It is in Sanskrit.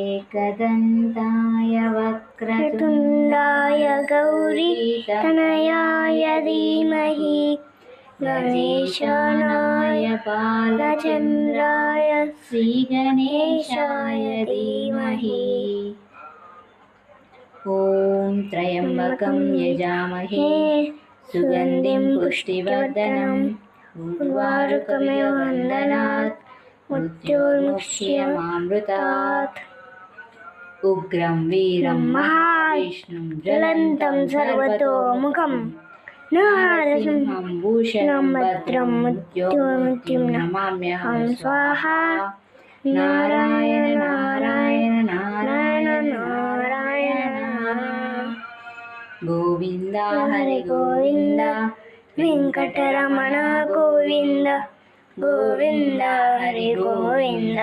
एकदन्ताय वक्रतुण्डाय गौरीतनयाय धीमहि गणेशानाय बालचन्द्राय श्रीगणेशाय धीमहि। ॐ त्र्यम्बकं यजामहे सुगन्धिं पुष्टिवर्धनम् उर्वारुकमिव बन्धनात् मृत्योर्मुक्ष्यमामृतात्। उग्रं वीरं महाविष्णुं ज्वलन्तं सर्वतोमुखं नरसिंहं भूषणं भद्रं मृत्युं नमाम्यहं स्वाहा। नारायण नारायण नारायण नारायण गोविन्द हरे गोविन्द वेङ्कटरमण गोविन्द गोविन्द हरे गोविन्द।